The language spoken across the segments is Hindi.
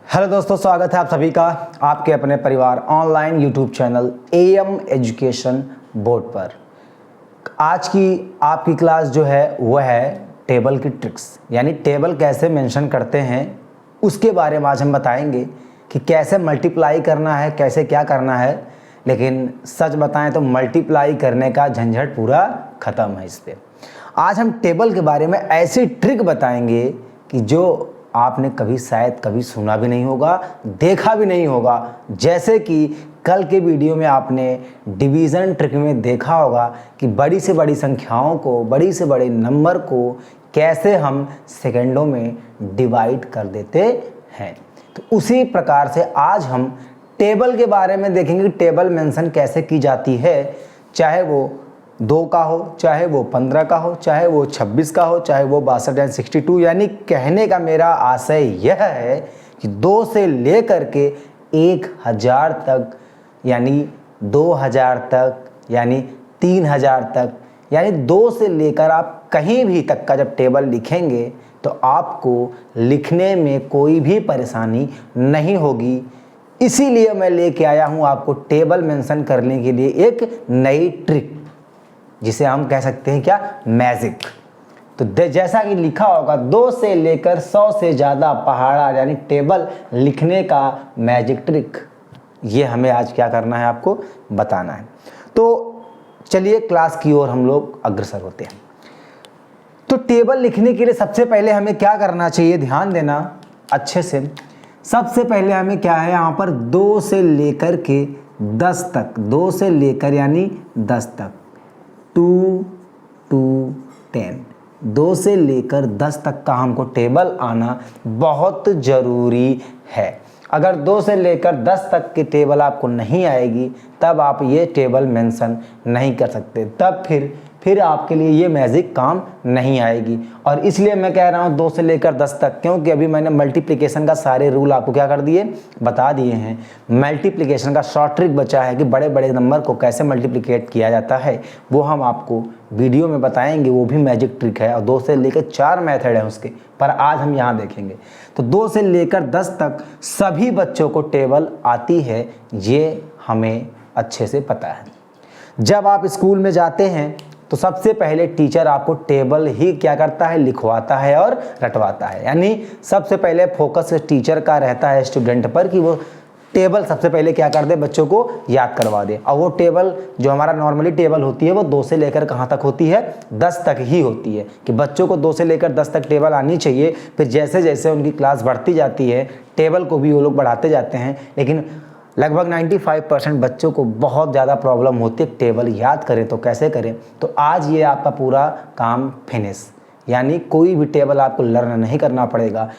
हेलो दोस्तों, स्वागत है आप सभी का आपके अपने परिवार online YouTube channel am education board पर। आज की आपकी क्लास जो है वह है टेबल की ट्रिक्स, यानी टेबल कैसे मेंशन करते हैं उसके बारे में आज हम बताएंगे कि कैसे मल्टीप्लाई करना है, कैसे क्या करना है। लेकिन सच बताएं तो मल्टीप्लाई करने का झंझट पूरा ख़त्म है इस पर। आज हम टेबल के बारे में ऐसी ट्रिक बताएंगे कि जो आपने शायद कभी सुना भी नहीं होगा, देखा भी नहीं होगा। जैसे कि कल के वीडियो में आपने डिवीज़न ट्रिक में देखा होगा कि बड़ी से बड़ी संख्याओं को, बड़ी से बड़े नंबर को कैसे हम सेकंडों में डिवाइड कर देते हैं। तो उसी प्रकार से आज हम टेबल के बारे में देखेंगे कि टेबल मेंशन कैसे की जाती है, चाहे वो 2 का हो, चाहे वो 15 का हो, चाहे वो 26 का हो, चाहे वो 62 या 62। यानी कहने का मेरा आशय यह है कि 2 से लेकर के 1000 तक, यानी 2000 तक, यानी 3000 तक, यानी 2 से लेकर आप कहीं भी तक का जब टेबल लिखेंगे तो आपको लिखने में कोई भी परेशानी नहीं होगी। इसीलिए मैं लेके आया हूँ आपको टेबल मेंशन करने के लिए एक नई ट्रिक, जिसे हम कह सकते हैं क्या, मैजिक। तो जैसा कि लिखा होगा 2 से लेकर 100 से ज़्यादा पहाड़ा, यानी टेबल लिखने का मैजिक ट्रिक, ये हमें आज क्या करना है, आपको बताना है। तो चलिए क्लास की ओर हम लोग अग्रसर होते हैं। तो टेबल लिखने के लिए सबसे पहले हमें क्या करना चाहिए, ध्यान देना अच्छे से। सबसे पहले हमें क्या है, यहाँ पर 2 से लेकर के 10 तक, 2 से लेकर यानी 10 तक, 2 to 10, 2 से लेकर 10 तक का हमको टेबल आना बहुत ज़रूरी है। अगर 2 से लेकर 10 तक की टेबल आपको नहीं आएगी तब आप ये टेबल मेंशन नहीं कर सकते, तब फिर आपके लिए ये मैजिक काम नहीं आएगी। और इसलिए मैं कह रहा हूँ 2 से लेकर 10 तक, क्योंकि अभी मैंने मल्टीप्लिकेशन का सारे रूल आपको क्या कर दिए, बता दिए हैं। मल्टीप्लिकेशन का शॉर्ट ट्रिक बचा है कि बड़े बड़े नंबर को कैसे मल्टीप्लिकेट किया जाता है, वो हम आपको वीडियो में बताएंगे, वो भी मैजिक ट्रिक है। और 2 से लेकर 4 मेथड है उसके, पर आज हम यहाँ देखेंगे। तो 2 से लेकर 10 तक सभी बच्चों को टेबल आती है, ये हमें अच्छे से पता है। जब आप स्कूल में जाते हैं तो सबसे पहले टीचर आपको टेबल ही क्या करता है, लिखवाता है और रटवाता है। यानी सबसे पहले फोकस टीचर का रहता है स्टूडेंट पर कि वो टेबल सबसे पहले क्या कर दे, बच्चों को याद करवा दे। और वो टेबल जो हमारा नॉर्मली टेबल होती है वो 2 से लेकर कहाँ तक होती है, 10 तक ही होती है, कि बच्चों को 2 से लेकर 10 तक टेबल आनी चाहिए। फिर जैसे जैसे उनकी क्लास बढ़ती जाती है टेबल को भी वो लोग बढ़ाते जाते हैं। लेकिन लगभग 95% बच्चों को बहुत ज़्यादा प्रॉब्लम होती है टेबल याद करें तो कैसे करें। तो आज ये आपका पूरा काम फिनिश, यानी कोई भी टेबल आपको लर्न नहीं करना पड़ेगा।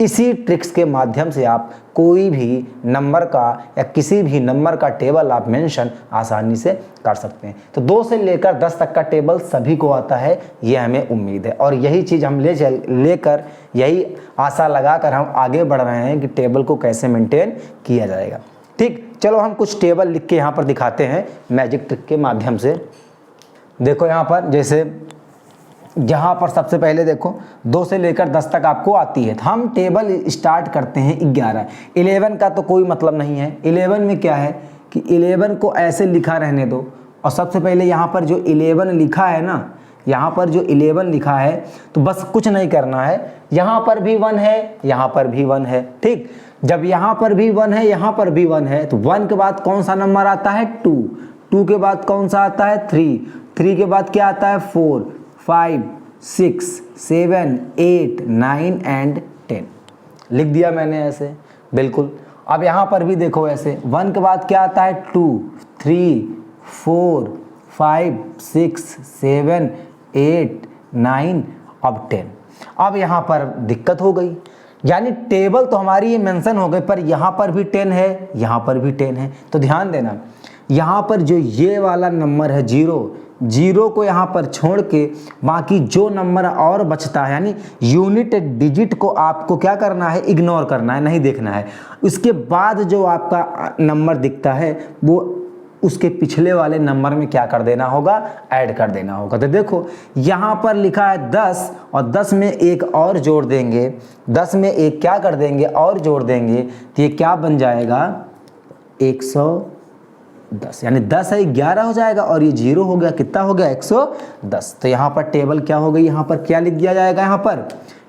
इसी ट्रिक्स के माध्यम से आप कोई भी नंबर का या किसी भी नंबर का टेबल आप मेंशन आसानी से कर सकते हैं। तो 2 से लेकर 10 तक का टेबल सभी को आता है, ये हमें उम्मीद है। और यही चीज़ हम लेकर यही आशा लगाकर हम आगे बढ़ रहे हैं कि टेबल को कैसे मेंटेन किया जाएगा। ठीक, चलो हम कुछ टेबल लिख के यहाँ पर दिखाते हैं मैजिक ट्रिक के माध्यम से। देखो यहाँ पर, जैसे यहाँ पर सबसे पहले देखो 2 से लेकर 10 तक आपको आती है, तो हम टेबल स्टार्ट करते हैं 11। 11 का तो कोई मतलब नहीं है। 11 में क्या है कि 11 को ऐसे लिखा रहने दो। और सबसे पहले यहाँ पर जो 11 लिखा है ना, यहाँ पर जो 11 लिखा है, तो बस कुछ नहीं करना है। यहाँ पर भी 1 है, यहाँ पर भी 1 है। ठीक, जब यहाँ पर भी 1 है, यहाँ पर भी 1 है, तो 1 के बाद कौन सा नंबर आता है, 2। 2 के बाद कौन सा आता है, 3। 3 के बाद क्या आता है, 4, 5, 6, 7, 8, 9 एंड 10। लिख दिया मैंने ऐसे, बिल्कुल। अब यहाँ पर भी देखो ऐसे, 1 के बाद क्या आता है, 2, 3, 4, 5, 6, 7, 8, 9, अब 10। अब यहाँ पर दिक्कत हो गई, यानी टेबल तो हमारी ये मेंशन हो गई, पर यहाँ पर भी 10 है, यहाँ पर भी 10 है। तो ध्यान देना, यहाँ पर जो ये वाला नंबर है 0 को यहाँ पर छोड़ के बाकी जो नंबर और बचता है, यानी यूनिट डिजिट को आपको क्या करना है, इग्नोर करना है, नहीं देखना है। उसके बाद जो आपका नंबर दिखता है वो उसके पिछले वाले नंबर में क्या कर देना होगा, ऐड कर देना होगा। तो देखो यहाँ पर लिखा है 10 और 10 में एक और जोड़ देंगे, 10 में एक क्या कर देंगे और जोड़ देंगे, तो ये क्या बन जाएगा 110, यानी 10 है 11 हो जाएगा और ये 0 हो गया, कितना हो गया 110। तो यहाँ पर टेबल क्या हो गई, यहाँ पर क्या लिख दिया जाएगा,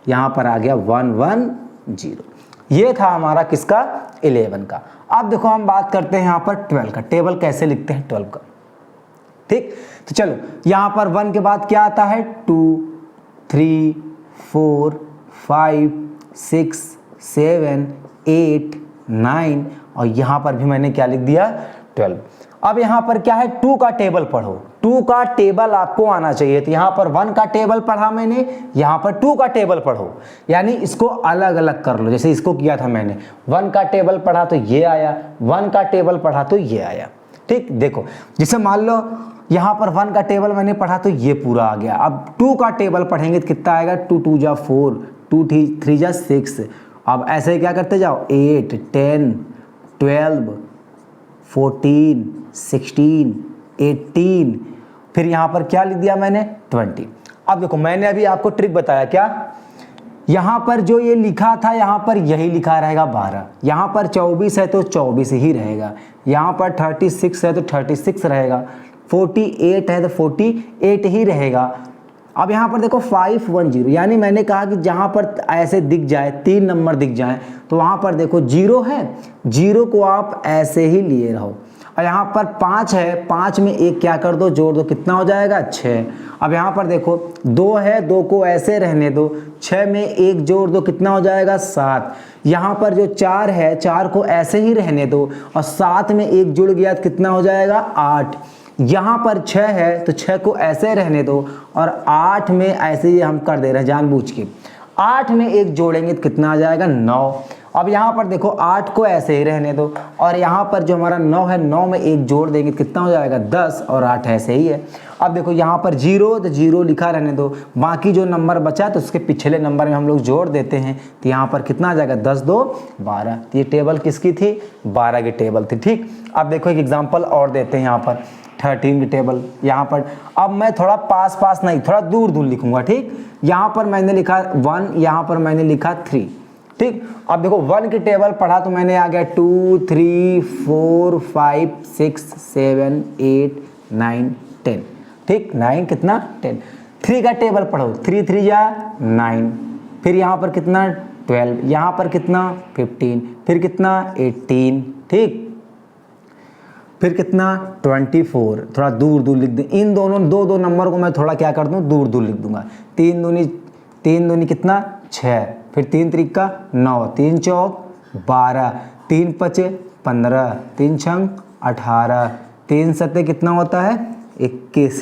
यहाँ पर आ गया 110। ये था हमारा किसका 11 का। अब देखो हम बात करते हैं यहाँ पर 12 का। टेबल कैसे लिखते हैं 12 का, ठीक। तो चलो यहाँ पर 1 के बाद क्या आता है 2 3 4 5 6 7 8 9 और यहाँ पर भी मैंने क्या लिख दिया 12। अब यहाँ पर क्या है 2 का टेबल पढ़ो, 2 का टेबल आपको आना चाहिए। तो यहाँ पर 1 का टेबल पढ़ा मैंने, यहाँ पर 2 का टेबल पढ़ो, यानी इसको अलग अलग कर लो। जैसे इसको किया था मैंने, 1 का टेबल पढ़ा तो ये आया, 1 का टेबल पढ़ा तो ये आया, ठीक। देखो जैसे मान लो यहाँ पर 1 का टेबल मैंने पढ़ा तो ये पूरा आ गया। अब 2 का टेबल पढ़ेंगे तो कितना आएगा, 2 2 जा 4, 2 3 जा 6। अब ऐसे क्या करते जाओ 8 10 12 14 16 18, फिर यहाँ पर क्या लिख दिया मैंने 20। अब देखो मैंने अभी आपको ट्रिक बताया क्या, यहाँ पर जो ये लिखा था यहाँ पर यही लिखा रहेगा 12, यहाँ पर 24 है तो 24 ही रहेगा, यहाँ पर 36 है तो 36 रहेगा, 48 है तो 48 ही रहेगा। अब यहाँ पर देखो 510, यानी मैंने कहा कि जहाँ पर ऐसे दिख जाए 3 नंबर दिख जाए तो वहाँ पर देखो 0 है, 0 को आप ऐसे ही लिए रहो। और यहाँ पर 5 है, 5 में एक क्या कर दो जोड़ दो, कितना हो जाएगा 6। अब यहाँ पर देखो 2 है, 2 को ऐसे रहने दो, 6 में एक जोड़ दो, कितना हो जाएगा 7। यहाँ पर जो 4 है, 4 को ऐसे ही रहने दो और 7 में एक जुड़ गया तो कितना हो जाएगा 8। यहाँ पर 6 है तो 6 को ऐसे रहने दो और 8 में ऐसे ही हम कर दे रहे हैं जानबूझ के, 8 में एक जोड़ेंगे तो कितना आ जाएगा 9। अब यहाँ पर देखो 8 को ऐसे ही रहने दो और यहाँ पर जो हमारा 9 है, 9 में एक जोड़ देंगे तो कितना हो जाएगा 10 और 8 ऐसे ही है। अब देखो यहाँ पर 0 तो 0 लिखा रहने दो, बाकी जो नंबर बचा तो उसके पिछले नंबर में हम लोग जोड़ देते हैं तो यहाँ पर कितना आ जाएगा 10 2 12। तो ये टेबल किसकी थी, 12 की टेबल थी, ठीक। अब देखो एक एग्जाम्पल और देते हैं, यहाँ पर 13 की टेबल। यहाँ पर अब मैं थोड़ा पास नहीं, थोड़ा दूर दूर लिखूंगा, ठीक। यहाँ पर मैंने लिखा 1, यहाँ पर मैंने लिखा 3, ठीक। अब देखो 1 की टेबल पढ़ा तो मैंने आ गया 2 3 4 5 6 7 8 9 10, ठीक। 9 कितना 10। 3 का टेबल पढ़ो, 3 3 जा 9, फिर यहाँ पर कितना 12, यहाँ पर कितना 15, फिर कितना 18, ठीक। फिर कितना 24, थोड़ा दूर दूर लिख दें। इन दोनों दो नंबर को मैं थोड़ा क्या कर दूं, दूर दूर लिख दूंगा। 3 दूनी कितना 6, फिर 3 3 का 9, 3 चौक 12, 3 5 15, 3 6 18, 3 7 कितना होता है 21,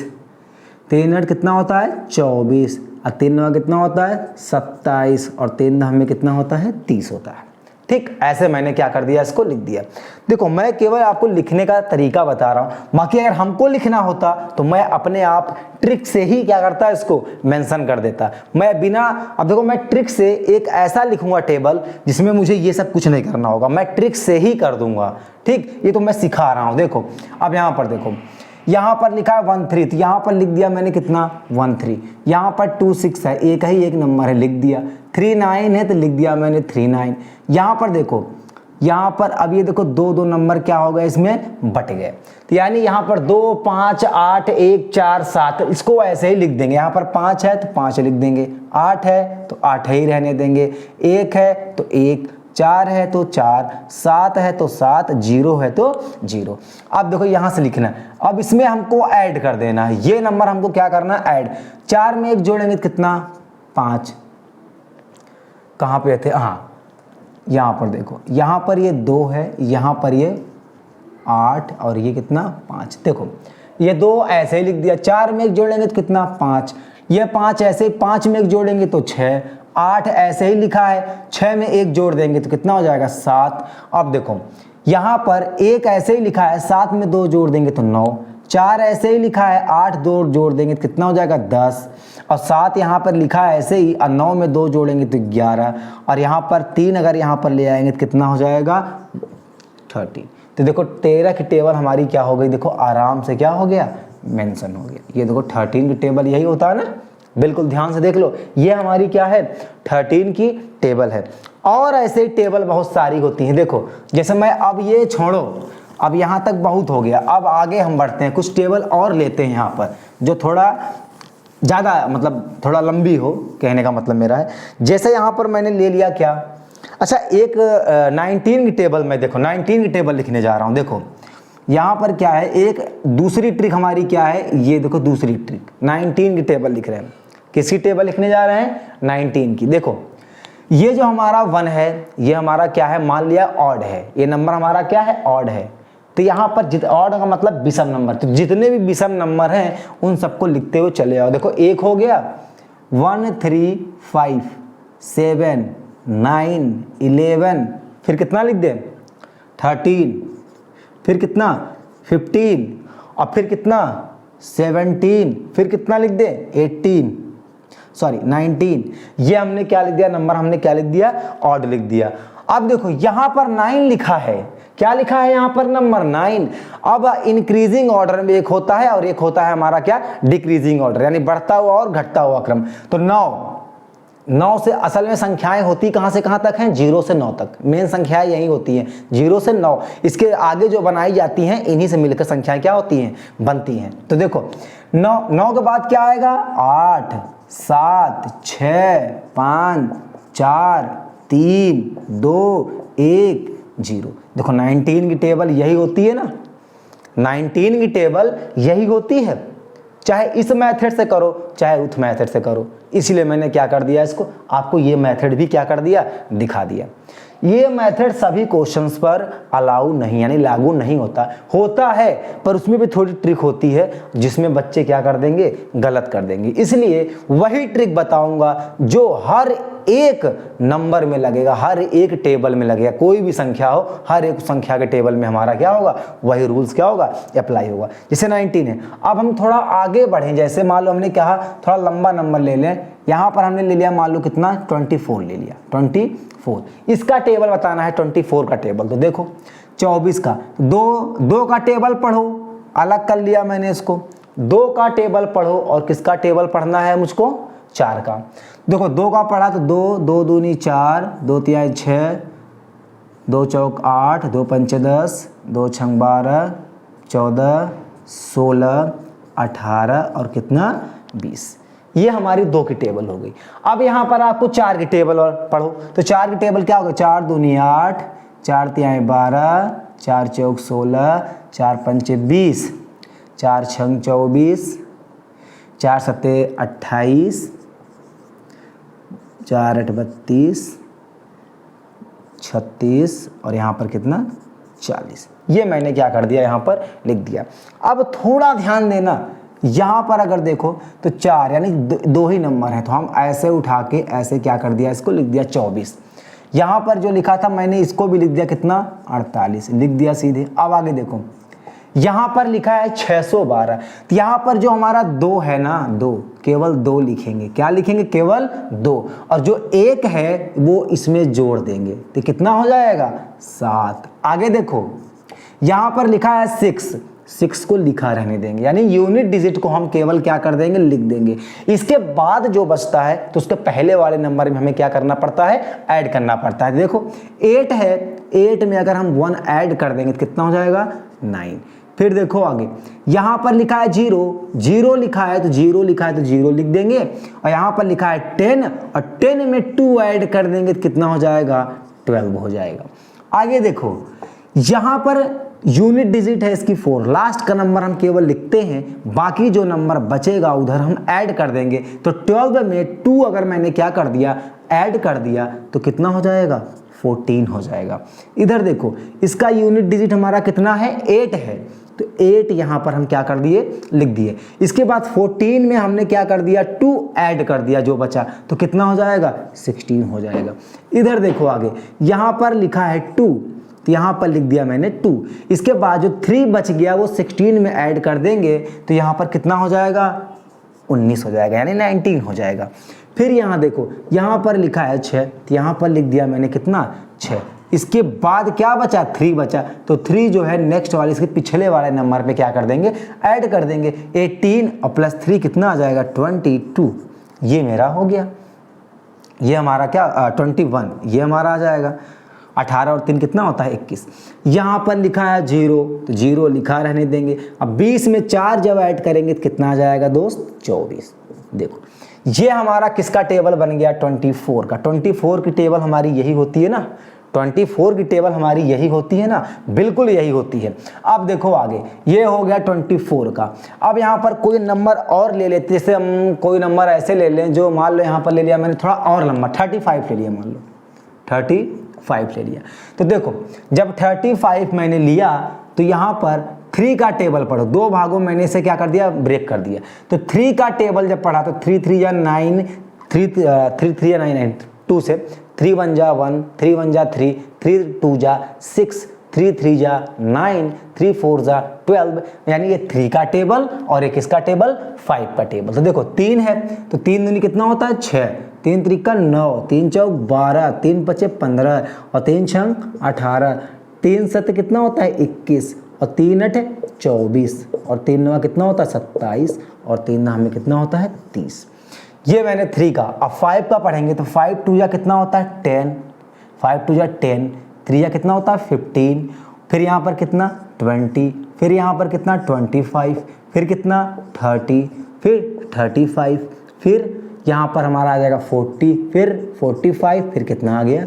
3 8 कितना होता है 24 और 3 9 कितना होता है 27 और 3 10 में कितना होता है 30 होता है, ठीक। ऐसे मैंने क्या कर दिया, इसको लिख दिया। देखो मैं केवल आपको लिखने का तरीका बता रहा हूँ, बाकी अगर हमको लिखना होता तो मैं अपने आप ट्रिक से ही क्या करता, इसको मेंशन कर देता। मैं बिना, अब देखो मैं ट्रिक से एक ऐसा लिखूंगा टेबल जिसमें मुझे ये सब कुछ नहीं करना होगा, मैं ट्रिक से ही कर दूंगा, ठीक। ये तो मैं सिखा रहा हूँ। देखो अब यहाँ पर देखो, यहाँ पर लिखा है 1 3, तो यहाँ पर लिख दिया मैंने कितना 1 3। यहाँ पर 2 6 है, एक ही एक नंबर है, लिख दिया। 3 9 है तो लिख दिया मैंने 3 9। यहाँ पर देखो, यहाँ पर अब ये देखो 2 2 नंबर क्या हो गए, इसमें बट गए, तो यानी यहाँ पर 2 5 8 1 4 7, इसको ऐसे ही लिख देंगे। यहाँ पर 5 है तो 5 लिख देंगे, 8 है तो 8 ही रहने देंगे, 1 है तो 1, 4 है तो 4, 7 है तो 7, 0 है तो 0। अब देखो यहाँ से लिखना है, अब इसमें हमको ऐड कर देना है, ये नंबर हमको क्या करना है ऐड। 4 में एक जोड़ेंगे तो कितना 5, कहाँ पे थे, हाँ यहाँ पर देखो, यहाँ पर ये 2 है, यहाँ पर ये 8 और ये कितना 5। देखो ये 2 ऐसे ही लिख दिया, 4 में एक जोड़ेंगे तो कितना 5, ये 5 ऐसे ही, 5 में एक जोड़ेंगे तो 6, 8 ऐसे ही लिखा है, 6 में एक जोड़ देंगे तो कितना हो जाएगा 7। अब देखो यहाँ पर 1 ऐसे ही लिखा है, 7 में 2 जोड़ देंगे तो 9, 4 ऐसे ही लिखा है, 8 2 जोड़ देंगे तो कितना हो जाएगा 10, और 7 यहाँ पर लिखा है ऐसे ही, और 9 में 2 जोड़ेंगे तो 11, और यहाँ पर 3 अगर यहाँ पर ले आएंगे तो कितना हो जाएगा 30। तो देखो 13 की टेबल हमारी क्या हो गई, देखो आराम से क्या हो गया, मेंशन हो गया। ये देखो 13 की टेबल यही होता है ना, बिल्कुल ध्यान से देख लो, ये हमारी क्या है, 13 की टेबल है। और ऐसे ही टेबल बहुत सारी होती हैं। देखो जैसे मैं अब ये छोड़ो, अब यहाँ तक बहुत हो गया, अब आगे हम बढ़ते हैं, कुछ टेबल और लेते हैं यहाँ पर जो थोड़ा ज़्यादा मतलब थोड़ा लंबी हो, कहने का मतलब मेरा है। जैसे यहाँ पर मैंने ले लिया क्या, अच्छा एक 19 की टेबल में, देखो 19 की टेबल लिखने जा रहा हूँ। देखो यहाँ पर क्या है, एक दूसरी ट्रिक हमारी क्या है, ये देखो दूसरी ट्रिक 19 की टेबल लिख रहे हैं। किसकी टेबल लिखने जा रहे हैं, 19 की। देखो ये जो हमारा 1 है, ये हमारा क्या है, मान लिया ऑड है, ये नंबर हमारा क्या है, ऑड है। तो यहाँ पर ऑड का मतलब विषम नंबर, तो जितने भी विषम नंबर हैं उन सबको लिखते हुए चले जाओ। देखो एक हो गया 1 3 5 7 9 11, फिर कितना लिख दें 13, फिर कितना 15, और फिर कितना 17, फिर कितना लिख दें 18, सॉरी 19। ये हमने क्या लिख दिया, नंबर हमने क्या लिख दिया, ऑड लिख दिया। अब देखो यहाँ पर 9 लिखा है, क्या लिखा है यहाँ पर, नंबर 9। अब इंक्रीजिंग ऑर्डर में एक होता है और एक होता है हमारा क्या, डिक्रीजिंग ऑर्डर, यानी बढ़ता हुआ और घटता हुआ क्रम। तो 9 से असल में संख्याएं होती कहां से कहां तक हैं, 0 से 9 तक, मेन संख्याएं यही होती हैं 0 से 9। इसके आगे जो बनाई जाती हैं इन्हीं से मिलकर संख्याएं क्या होती हैं, बनती हैं। तो देखो 9 के बाद क्या आएगा, 8 7 6 5 4 3 2 1 0। देखो 19 की टेबल यही होती है ना, 19 की टेबल यही होती है, चाहे इस मेथड से करो चाहे उस मेथड से करो। इसलिए मैंने क्या कर दिया, इसको आपको ये मेथड भी क्या कर दिया, दिखा दिया। ये मेथड सभी क्वेश्चंस पर अलाउ नहीं, यानी लागू नहीं होता है, पर उसमें भी थोड़ी ट्रिक होती है जिसमें बच्चे क्या कर देंगे, गलत कर देंगे। इसलिए वही ट्रिक बताऊंगा जो हर एक नंबर में लगेगा, हर एक टेबल में लगेगा। कोई भी संख्या हो, हर एक संख्या के टेबल में हमारा क्या होगा, वही रूल्स क्या होगा, अप्लाई होगा। जैसे 19 है, अब हम थोड़ा आगे बढ़ें। जैसे मान लो हमने कहा थोड़ा लंबा नंबर ले लें, यहाँ पर हमने ले लिया मान लो कितना, 24 ले लिया, 24। इसका टेबल बताना है 24 का टेबल। तो देखो 24 का दो का टेबल पढ़ो, अलग कर लिया मैंने इसको, 2 का टेबल पढ़ो, और किसका टेबल पढ़ना है मुझको, 4 का। देखो 2 का पढ़ा तो 2 2 दूनी 4, 2 तिहाई 6, 2 चौक 8, 2 पंचे 10, 2 छंग 12, 14 16 18 और कितना 20। ये हमारी 2 की टेबल हो गई। अब यहाँ पर आपको 4 की टेबल और पढ़ो, तो 4 की टेबल क्या होगा, 4 दूनी 8, 4 तिहाई 12, 4 चौक 16, 4 पंचे 20, 4 छंग 24, 4 सत्ते 28, 4 8 32, 36 और यहाँ पर कितना 40। ये मैंने क्या कर दिया, यहाँ पर लिख दिया। अब थोड़ा ध्यान देना, यहाँ पर अगर देखो तो 4 यानी 2 ही नंबर है, तो हम ऐसे उठा के ऐसे क्या कर दिया, इसको लिख दिया 24। यहाँ पर जो लिखा था मैंने इसको भी लिख दिया कितना, 48 लिख दिया सीधे। अब आगे देखो यहाँ पर लिखा है 612, तो यहाँ पर जो हमारा 2 है ना, 2 केवल 2 लिखेंगे, क्या लिखेंगे, केवल 2, और जो 1 है वो इसमें जोड़ देंगे, तो कितना हो जाएगा 7। आगे देखो यहाँ पर लिखा है 6 को लिखा रहने देंगे, यानी यूनिट डिजिट को हम केवल क्या कर देंगे, लिख देंगे। इसके बाद जो बचता है तो उसके पहले वाले नंबर में हमें क्या करना पड़ता है, ऐड करना पड़ता है। देखो 8 है, 8 में अगर हम 1 ऐड कर देंगे तो कितना हो जाएगा 9। फिर देखो आगे यहाँ पर लिखा है 0 लिखा है, तो 0 लिखा है तो 0 लिख देंगे, और यहाँ पर लिखा है 10 और 10 में 2 ऐड कर देंगे तो कितना हो जाएगा, 12 हो जाएगा। आगे देखो यहाँ पर यूनिट डिजिट है इसकी 4, लास्ट का नंबर हम केवल लिखते हैं, बाकी जो नंबर बचेगा उधर हम ऐड कर देंगे। तो 12 में 2 अगर मैंने क्या कर दिया, ऐड कर दिया, तो कितना हो जाएगा, 14 हो जाएगा। इधर देखो इसका यूनिट डिजिट हमारा कितना है, 8 है, तो 8 यहाँ पर हम क्या कर दिए, लिख दिए। इसके बाद 14 में हमने क्या कर दिया, 2 ऐड कर दिया जो बचा, तो कितना हो जाएगा, 16 हो जाएगा। इधर देखो आगे यहाँ पर लिखा है 2, तो यहाँ पर लिख दिया मैंने 2। इसके बाद जो 3 बच गया वो 16 में ऐड कर देंगे, तो यहाँ पर कितना हो जाएगा, 19 हो जाएगा, यानी 19 हो जाएगा। फिर यहाँ देखो यहाँ पर लिखा है 6, तो यहाँ पर लिख दिया मैंने कितना, 6। इसके बाद क्या बचा, 3 बचा, तो 3 जो है नेक्स्ट वाले इसके पिछले वाले नंबर पे क्या कर देंगे, ऐड कर देंगे। 18 और प्लस 3 कितना आ जाएगा, 22। ये मेरा हो गया, ये हमारा क्या 21, ये हमारा आ जाएगा। 18 और 3 कितना होता है, 21। यहाँ पर लिखा है 0, तो 0 लिखा रहने देंगे। अब 20 में 4 जब ऐड करेंगे तो कितना आ जाएगा दोस्त, 24। देखो ये हमारा किसका टेबल बन गया, 24 का। 24 की टेबल हमारी यही होती है ना, 24 की टेबल हमारी यही होती है ना, बिल्कुल यही होती है। अब देखो आगे, ये हो गया 24 का। अब यहाँ पर कोई नंबर और ले लेते, जैसे हम कोई नंबर ऐसे ले लें जो मान लो यहाँ पर ले लिया मैंने थोड़ा और लंबा, 35 ले लिया, मान लो 35 ले लिया। तो देखो जब 35 मैंने लिया तो यहाँ पर 3 का टेबल पढ़ो, 2 भागों मैंने इसे क्या कर दिया, ब्रेक कर दिया। तो 3 का टेबल जब पढ़ा तो 3 3 या 9, 3 3 या 9, 2 से 3 1 जा 1, 3 1 जा 3, 3 2 जा 6, 3 3 जा 9, 3 4 जा 12, यानी ये 3 का टेबल और एक इसका टेबल 5 का टेबल। तो देखो 3 है तो 3 दूनी कितना होता है, 6, 3 त्रिका 9, 3 चौक 12, 3 पचे 15 और 3 छंक 18, 3 सत कितना होता है 21 और 3 8 24 और 3 9 कितना होता है 27 और 3 9 में कितना होता है 30। ये मैंने 3 का। अब 5 का पढ़ेंगे तो 5 2 या कितना होता है 10, 5 2 या 10, 3 या कितना होता है 15, फिर यहाँ पर कितना 20, फिर यहाँ पर कितना 25, फिर कितना 30, फिर 35, फिर यहाँ पर हमारा आ जाएगा 40, फिर 45, फिर कितना आ गया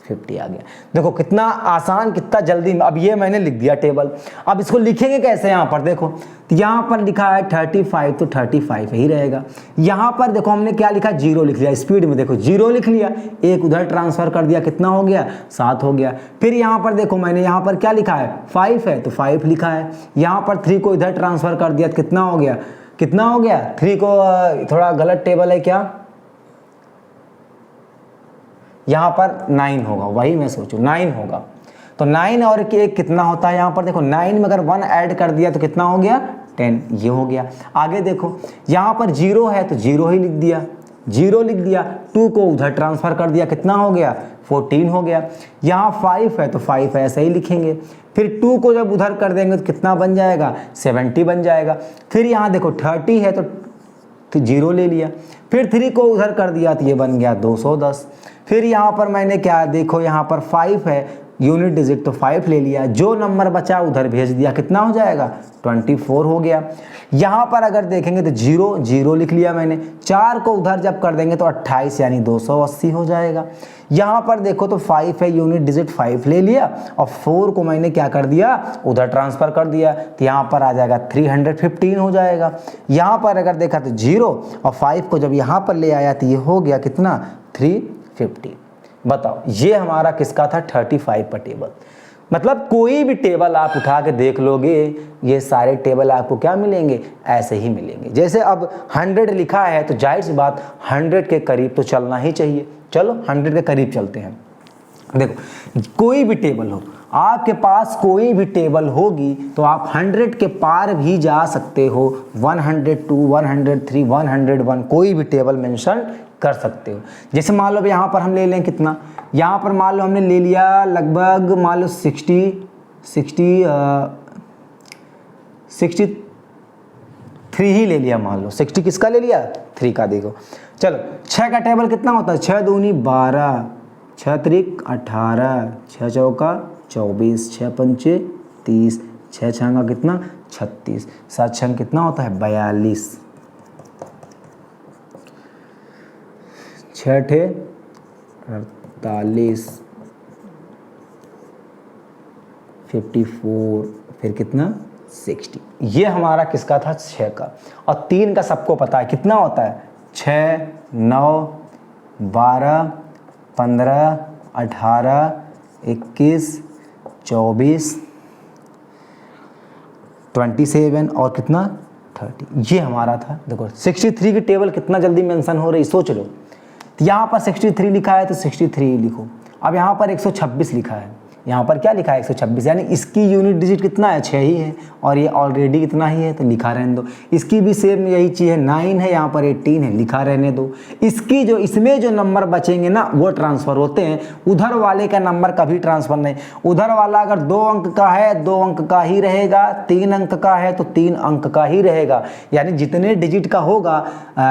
50 आ गया। देखो कितना आसान, कितना जल्दी। अब ये मैंने लिख दिया टेबल। अब इसको लिखेंगे कैसे, यहाँ पर देखो तो यहाँ पर लिखा है 35 तो 35 ही रहेगा। यहाँ पर देखो हमने क्या लिखा, 0 लिख लिया, स्पीड में देखो 0 लिख लिया, एक उधर ट्रांसफर कर दिया, कितना हो गया 7 हो गया। फिर यहाँ पर देखो मैंने यहाँ पर क्या लिखा है 5 है तो 5 लिखा है, यहाँ पर 3 को इधर ट्रांसफर कर दिया तो कितना हो गया, कितना हो गया 3 को, थोड़ा गलत टेबल है क्या, यहाँ पर 9 होगा, वही मैं सोचूं 9 होगा। तो 9 और एक कितना होता है, यहाँ पर देखो 9 में अगर 1 ऐड कर दिया तो कितना हो गया 10, ये हो गया। आगे देखो यहाँ पर 0 है तो 0 ही लिख दिया, 0 लिख दिया, 2 को उधर ट्रांसफर कर दिया, कितना हो गया 14 हो गया। यहाँ 5 है तो 5 ऐसे ही लिखेंगे, फिर 2 को जब उधर कर देंगे तो कितना बन जाएगा 70 बन जाएगा। फिर यहाँ देखो 30 है तो 0 ले लिया, फिर 3 को उधर कर दिया तो ये बन गया 210। फिर यहाँ पर मैंने क्या, देखो यहाँ पर 5 है यूनिट डिजिट तो 5 ले लिया, जो नंबर बचा उधर भेज दिया, कितना हो जाएगा 24 हो गया। यहाँ पर अगर देखेंगे तो 0 लिख लिया मैंने, 4 को उधर जब कर देंगे तो 28 यानी 280 हो जाएगा। यहाँ पर देखो तो 5 है यूनिट डिजिट 5 ले लिया और 4 को मैंने क्या कर दिया उधर ट्रांसफर कर दिया, तो यहाँ पर आ जाएगा 315 हो जाएगा। यहाँ पर अगर देखा तो 0 और 5 को जब यहाँ पर ले आया तो ये हो गया कितना 350। बताओ ये हमारा किसका था 35 का टेबल। मतलब कोई भी टेबल आप उठा के देख लोगे, ये सारे टेबल आपको क्या मिलेंगे, ऐसे ही मिलेंगे। जैसे अब 100 लिखा है तो जाहिर सी बात 100 के करीब तो चलना ही चाहिए। चलो 100 के करीब चलते हैं। देखो कोई भी टेबल हो, आपके पास कोई भी टेबल होगी तो आप 100 के पार भी जा सकते हो। 102, 103, 101 कोई भी टेबल मेंशन कर सकते हो। जैसे मान लो यहाँ पर हम ले लें कितना, यहाँ पर मान लो हमने ले लिया लगभग मान लो 63 ही ले लिया, मान लो 60 किसका ले लिया 3 का। देखो चलो 6 का टेबल कितना होता है, 6 दूनी 12, 6 त्रिक 18, 6 चौका 24, 6 पंचे 30, 6 छंगा कितना 36, 7 छंग कितना होता है 42, 6 ठे 48, 54, फिर कितना 60। ये हमारा किसका था 6 का। और 3 का सबको पता है कितना होता है 6, 9, 12, 15, 18, 21, 24, 27 और कितना 30। ये हमारा था। देखो 63 की टेबल कितना जल्दी मेंशन हो रही, सोच लो। तो यहाँ पर 63 लिखा है तो 63 लिखो। अब यहाँ पर 126 लिखा है, यहाँ पर क्या लिखा है 126, यानी इसकी यूनिट डिजिट कितना है 6 ही है और ये ऑलरेडी कितना ही है तो लिखा रहने दो। इसकी भी सेम यही चीज़ है, 9 है, यहाँ पर 18 है, लिखा रहने दो। इसकी जो इसमें जो नंबर बचेंगे ना वो ट्रांसफ़र होते हैं, उधर वाले का नंबर कभी ट्रांसफ़र नहीं। उधर वाला अगर 2 अंक का है 2 अंक का ही रहेगा, 3 अंक का है तो 3 अंक का ही रहेगा। यानी जितने डिजिट का होगा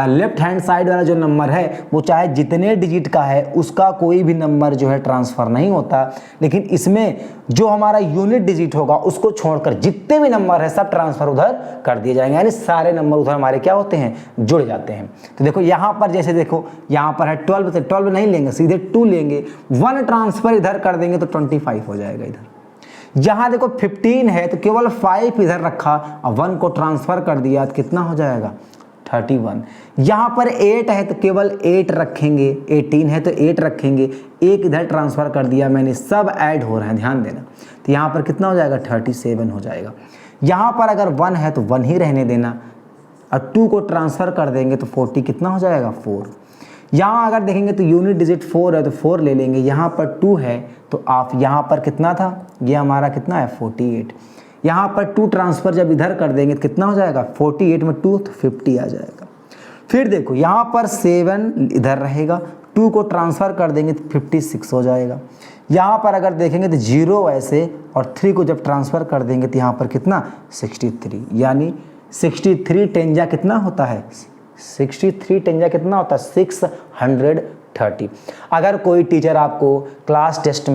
लेफ्ट हैंड साइड वाला जो नंबर है वो चाहे जितने डिजिट का है उसका कोई भी नंबर जो है ट्रांसफ़र नहीं होता। लेकिन इसमें जो हमारा यूनिट डिजिट होगा उसको छोड़कर जितने भी नंबर है सब ट्रांसफ़र उधर कर दिए जाएंगे, यानी सारे नंबर उधर हमारे क्या होते हैं, जुड़ जाते हैं। तो देखो यहाँ पर जैसे देखो यहाँ पर है 12, तो 12 नहीं लेंगे, सीधे 2 लेंगे, 1 ट्रांसफ़र इधर कर देंगे तो 25 हो जाएगा इधर। यहाँ देखो 15 है तो केवल 5 इधर रखा और 1 को ट्रांसफ़र कर दिया तो कितना हो जाएगा 31। यहाँ पर 8 है तो केवल 8 रखेंगे, 18 है तो 8 रखेंगे, 1 इधर ट्रांसफ़र कर दिया मैंने, सब ऐड हो रहे हैं, ध्यान देना। तो यहाँ पर कितना हो जाएगा 37 हो जाएगा। यहाँ पर अगर 1 है तो 1 ही रहने देना और 2 को ट्रांसफ़र कर देंगे तो 40 कितना हो जाएगा 4। यहाँ अगर देखेंगे तो यूनिट डिजिट 4 है तो 4 ले लेंगे, यहाँ पर 2 है तो आप यहाँ पर कितना था, ये हमारा कितना है 48। यहाँ पर 2 ट्रांसफ़र जब इधर कर देंगे तो कितना हो जाएगा 48 में 2 तो 50 आ जाएगा। फिर देखो यहाँ पर 7 इधर रहेगा, 2 को ट्रांसफ़र कर देंगे तो 56 हो जाएगा। यहाँ पर अगर देखेंगे तो 0 ऐसे और 3 को जब ट्रांसफ़र कर देंगे तो यहाँ पर कितना 63, यानी 63 टेंजा कितना होता है 63 टेंजा कितना होता है 630। अगर कोई टीचर आपको क्लास टेस्ट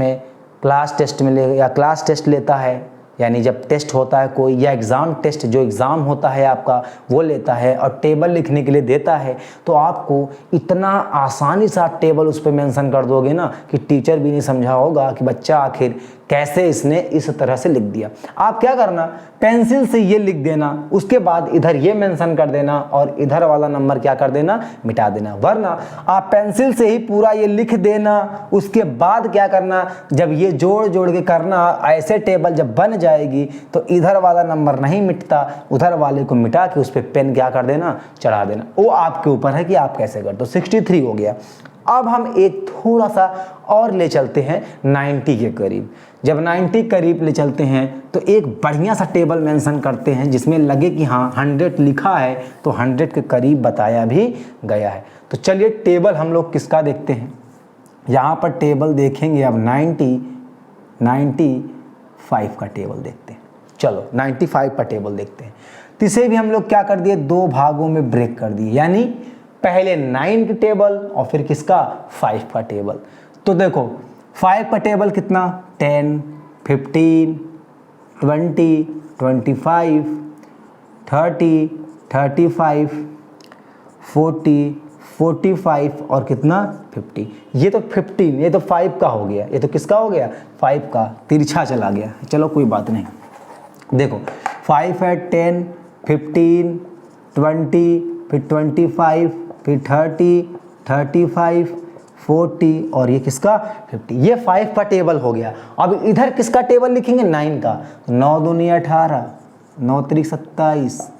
में ले या क्लास टेस्ट लेता है, यानी जब टेस्ट होता है कोई या एग्ज़ाम टेस्ट जो एग्ज़ाम होता है आपका वो लेता है और टेबल लिखने के लिए देता है, तो आपको इतना आसानी से आप टेबल उस पर मेंशन कर दोगे ना कि टीचर भी नहीं समझा होगा कि बच्चा आखिर कैसे इसने इस तरह से लिख दिया। आप क्या करना, पेंसिल से ये लिख देना, उसके बाद इधर ये मेंशन कर देना और इधर वाला नंबर क्या कर देना, मिटा देना। वरना आप पेंसिल से ही पूरा ये लिख देना, उसके बाद क्या करना, जब ये जोड़ जोड़ के करना, ऐसे टेबल जब बन जाएगी तो इधर वाला नंबर नहीं मिटता, उधर वाले को मिटा के उस पर पेन क्या कर देना, चढ़ा देना। वो आपके ऊपर है कि आप कैसे कर दो। 63 हो गया। अब हम एक थोड़ा सा और ले चलते हैं 90 के करीब। जब 90 करीब ले चलते हैं तो एक बढ़िया सा टेबल मेंशन करते हैं जिसमें लगे कि हाँ 100 लिखा है तो 100 के करीब बताया भी गया है। तो चलिए टेबल हम लोग किसका देखते हैं। यहाँ पर टेबल देखेंगे अब 95 का टेबल देखते हैं। चलो 95 का टेबल देखते हैं। तो इसे भी हम लोग क्या कर दिए, 2 भागों में ब्रेक कर दिए, यानी पहले 9 की टेबल और फिर किसका 5 का टेबल। तो देखो 5 का टेबल कितना 10, 15, 20, 25, 30, 35, 40, 45 और कितना 50। ये तो 15, ये तो 5 का हो गया, ये तो किसका हो गया 5 का, तिरछा चला गया। चलो कोई बात नहीं। देखो 5 है 10, 15, 20, फिर 25, फिर 30, 35, 40 और ये किसका 50। ये 5 का टेबल हो गया। अब इधर किसका टेबल लिखेंगे 9 का। 9 दूनी 18, 9 त्रिक 27,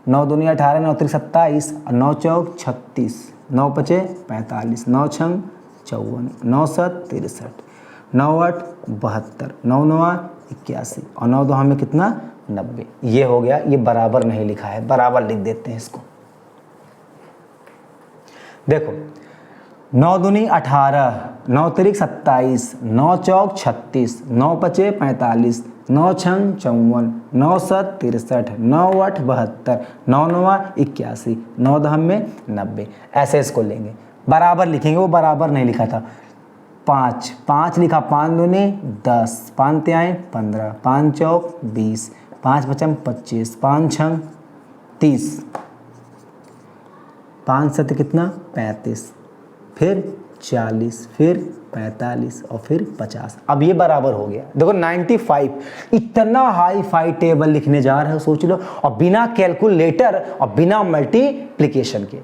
9 दूनी 18, 9 त्रिक 27, 9 चौक 36, 9 पचे 45, 9 छंग 54, 9 7 63, 9 8 72, 9 9 81 और 9 2 हमें कितना 90। ये हो गया। ये बराबर नहीं लिखा है, बराबर लिख देते हैं इसको। देखो 9 दूनी 18, 9 तिरिक 27, 9 चौक 36, 9 पचे 45, 9 छंग 54, 9 7 63, 9 8 72, 9 9 81, 9 10 में 90। ऐसे इसको लेंगे, बराबर लिखेंगे। वो बराबर नहीं लिखा था। 5 लिखा, 5 दूनी 10, 5 त्याएँ 15, 5 चौक 20, 5 पचम 25, 5 छंग 30, 5 7 कितना 35, फिर 40, फिर 45 और फिर 50। अब ये बराबर हो गया। देखो 95 इतना हाई फाई टेबल लिखने जा रहे हो, सोच लो, और बिना कैलकुलेटर और बिना मल्टीप्लिकेशन के।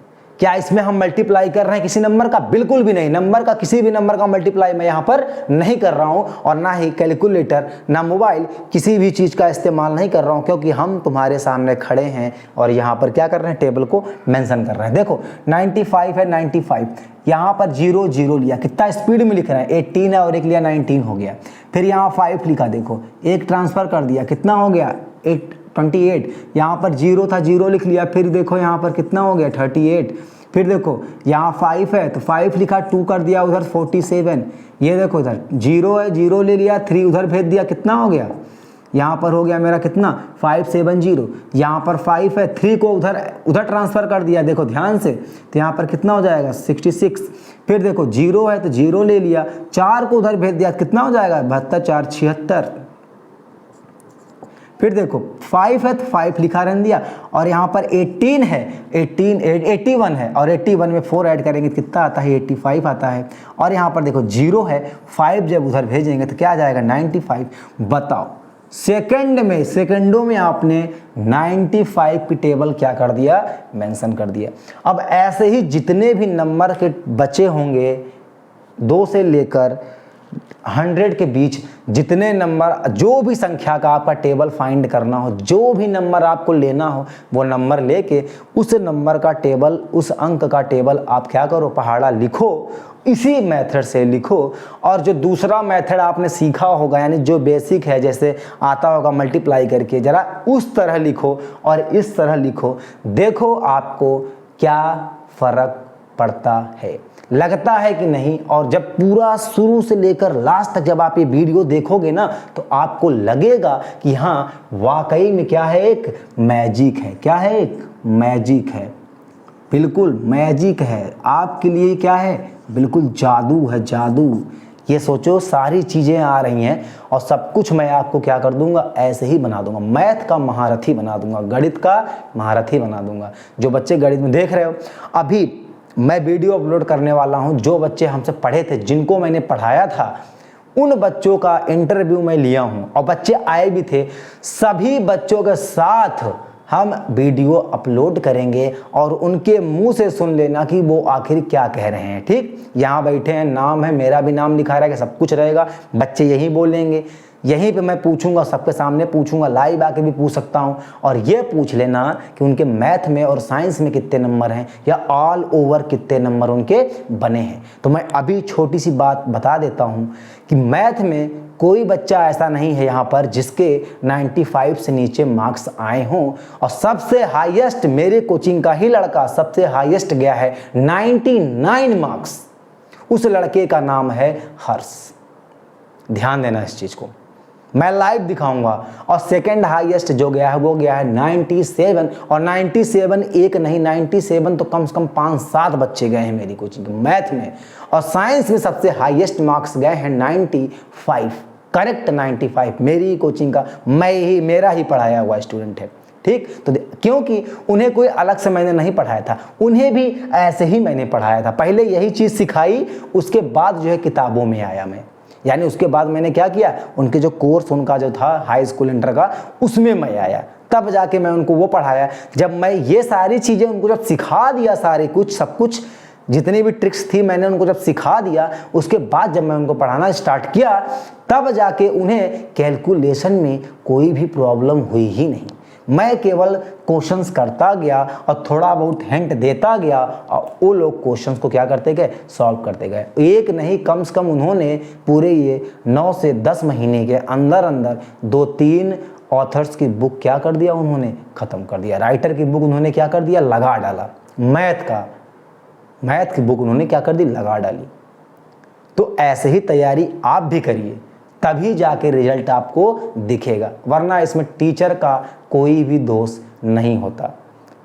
क्या इसमें हम मल्टीप्लाई कर रहे हैं किसी नंबर का? बिल्कुल भी नहीं। नंबर का किसी भी नंबर का मल्टीप्लाई मैं यहाँ पर नहीं कर रहा हूँ, और ना ही कैलकुलेटर ना मोबाइल किसी भी चीज़ का इस्तेमाल नहीं कर रहा हूँ, क्योंकि हम तुम्हारे सामने खड़े हैं और यहाँ पर क्या कर रहे हैं, टेबल को मेंशन कर रहे हैं। देखो 95 है, 95 यहाँ पर 0 0 लिया, कितना स्पीड में लिख रहे हैं, 18 है और एक लिया 19 हो गया। फिर यहाँ 5 लिखा, देखो एक ट्रांसफ़र कर दिया, कितना हो गया 28। यहाँ पर 0 था, 0 लिख लिया, फिर देखो यहाँ पर कितना हो गया 38। फिर देखो यहाँ 5 है तो 5 लिखा, 2 कर दिया उधर 47। ये देखो इधर 0 है, 0 ले लिया, 3 उधर भेज दिया, कितना हो गया यहाँ पर हो गया मेरा कितना 570। यहाँ पर 5 है, 3 को उधर ट्रांसफ़र कर दिया, देखो ध्यान से, तो यहाँ पर कितना हो जाएगा 66। फिर देखो 0 है तो 0 ले लिया, 4 को उधर भेज दिया, कितना हो जाएगा 72 4 76। फिर देखो 5 है तो 5 लिखा रहने दिया, और यहाँ पर 18 है, 81 है, और 81 में 4 ऐड करेंगे तो कितना आता है 85 आता है। और यहाँ पर देखो 0 है, 5 जब उधर भेजेंगे तो क्या आ जाएगा 95। बताओ सेकंडों में आपने 95 की टेबल क्या कर दिया, मेंशन कर दिया। अब ऐसे ही जितने भी नंबर के बचे होंगे 2 से लेकर 100 के बीच, जितने नंबर, जो भी संख्या का आपका टेबल फाइंड करना हो, जो भी नंबर आपको लेना हो, वो नंबर लेके उस नंबर का टेबल, उस अंक का टेबल आप क्या करो, पहाड़ा लिखो, इसी मेथड से लिखो। और जो दूसरा मेथड आपने सीखा होगा, यानी जो बेसिक है, जैसे आता होगा मल्टीप्लाई करके, ज़रा उस तरह लिखो और इस तरह लिखो, देखो आपको क्या फ़र्क पड़ता है, लगता है कि नहीं। और जब पूरा शुरू से लेकर लास्ट तक जब आप ये वीडियो देखोगे ना, तो आपको लगेगा कि हाँ वाकई में क्या है, एक मैजिक है। क्या है? एक मैजिक है, बिल्कुल मैजिक है आपके लिए। क्या है? बिल्कुल जादू है, जादू। ये सोचो सारी चीज़ें आ रही हैं और सब कुछ मैं आपको क्या कर दूंगा, ऐसे ही बना दूंगा, मैथ का महारथी बना दूंगा, गणित का महारथी बना दूंगा। जो बच्चे गणित में देख रहे हो, अभी मैं वीडियो अपलोड करने वाला हूं, जो बच्चे हमसे पढ़े थे, जिनको मैंने पढ़ाया था, उन बच्चों का इंटरव्यू मैं लिया हूं और बच्चे आए भी थे। सभी बच्चों के साथ हम वीडियो अपलोड करेंगे और उनके मुंह से सुन लेना कि वो आखिर क्या कह रहे हैं। ठीक, यहाँ बैठे हैं, नाम है, मेरा भी नाम लिखा रहेगा, सब कुछ रहेगा, बच्चे यही बोलेंगे, यहीं पे मैं पूछूंगा, सबके सामने पूछूंगा, लाइव आके भी पूछ सकता हूं। और ये पूछ लेना कि उनके मैथ में और साइंस में कितने नंबर हैं, या ऑल ओवर कितने नंबर उनके बने हैं। तो मैं अभी छोटी सी बात बता देता हूं कि मैथ में कोई बच्चा ऐसा नहीं है यहाँ पर जिसके 95 से नीचे मार्क्स आए हों। और सबसे हाईएस्ट मेरे कोचिंग का ही लड़का सबसे हाईएस्ट गया है 99 मार्क्स। उस लड़के का नाम है हर्ष। ध्यान देना इस चीज़ को, मैं लाइव दिखाऊंगा। और सेकंड हाईएस्ट जो गया है वो गया है 97, और 97 एक नहीं, 97 तो कम से कम 5-7 बच्चे गए हैं मेरी कोचिंग मैथ में। और साइंस में सबसे हाईएस्ट मार्क्स गए हैं 95, करेक्ट 95, मेरी कोचिंग का, मेरा ही पढ़ाया हुआ स्टूडेंट है। ठीक, तो क्योंकि उन्हें कोई अलग से मैंने नहीं पढ़ाया था, उन्हें भी ऐसे ही मैंने पढ़ाया था। पहले यही चीज़ सिखाई, उसके बाद जो है किताबों में आया मैं, यानी उसके बाद मैंने क्या किया, उनके जो कोर्स उनका जो था हाई स्कूल इंटर का, उसमें मैं आया, तब जाके मैं उनको वो पढ़ाया। जब मैं ये सारी चीज़ें उनको जब सिखा दिया, सारे कुछ सब कुछ जितनी भी ट्रिक्स थी मैंने उनको जब सिखा दिया, उसके बाद जब मैं उनको पढ़ाना स्टार्ट किया, तब जाके उन्हें कैलकुलेशन में कोई भी प्रॉब्लम हुई ही नहीं। मैं केवल क्वेश्चंस करता गया और थोड़ा बहुत हिंट देता गया, और वो लोग क्वेश्चंस को क्या करते गए, सॉल्व करते गए। एक नहीं, कम से कम उन्होंने पूरे ये 9 से 10 महीने के अंदर अंदर 2-3 ऑथर्स की बुक क्या कर दिया, उन्होंने ख़त्म कर दिया। राइटर की बुक उन्होंने क्या कर दिया, लगा डाला। मैथ की बुक उन्होंने क्या कर दी, लगा डाली। तो ऐसे ही तैयारी आप भी करिए, तभी जाके रिजल्ट आपको दिखेगा, वरना इसमें टीचर का कोई भी दोष नहीं होता।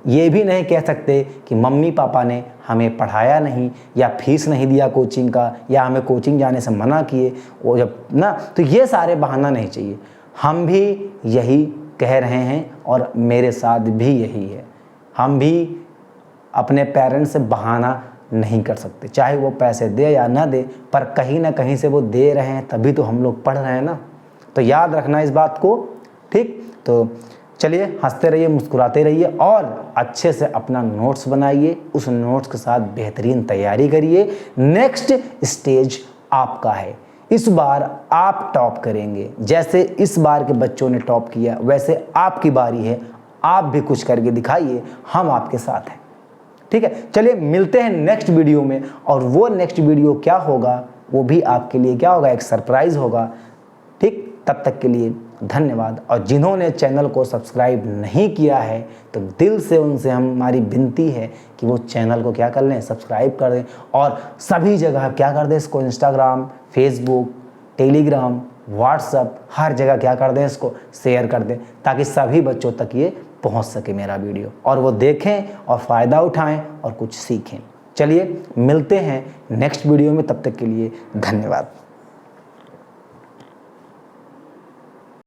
ये भी नहीं कह सकते कि मम्मी पापा ने हमें पढ़ाया नहीं, या फीस नहीं दिया कोचिंग का, या हमें कोचिंग जाने से मना किए, वो जब ना, तो ये सारे बहाना नहीं चाहिए। हम भी यही कह रहे हैं और मेरे साथ भी यही है। हम भी अपने पेरेंट्स से बहाना नहीं कर सकते, चाहे वो पैसे दे या ना दे, पर कहीं ना कहीं से वो दे रहे हैं, तभी तो हम लोग पढ़ रहे हैं ना। तो याद रखना इस बात को। ठीक, तो चलिए हंसते रहिए, मुस्कुराते रहिए और अच्छे से अपना नोट्स बनाइए, उस नोट्स के साथ बेहतरीन तैयारी करिए। नेक्स्ट स्टेज आपका है, इस बार आप टॉप करेंगे। जैसे इस बार के बच्चों ने टॉप किया वैसे आपकी बारी है, आप भी कुछ करके दिखाइए, हम आपके साथ हैं। ठीक है, चलिए मिलते हैं नेक्स्ट वीडियो में, और वो नेक्स्ट वीडियो क्या होगा वो भी आपके लिए क्या होगा, एक सरप्राइज होगा। ठीक, तब तक के लिए धन्यवाद। और जिन्होंने चैनल को सब्सक्राइब नहीं किया है तो दिल से उनसे हमारी विनती है कि वो चैनल को क्या कर लें, सब्सक्राइब कर दें, और सभी जगह क्या कर दें इसको, इंस्टाग्राम, फेसबुक, टेलीग्राम, व्हाट्सएप, हर जगह क्या कर दें, इसको शेयर कर दें, ताकि सभी बच्चों तक ये पहुंच सके मेरा वीडियो, और वो देखें और फ़ायदा उठाएं और कुछ सीखें। चलिए मिलते हैं नेक्स्ट वीडियो में, तब तक के लिए धन्यवाद।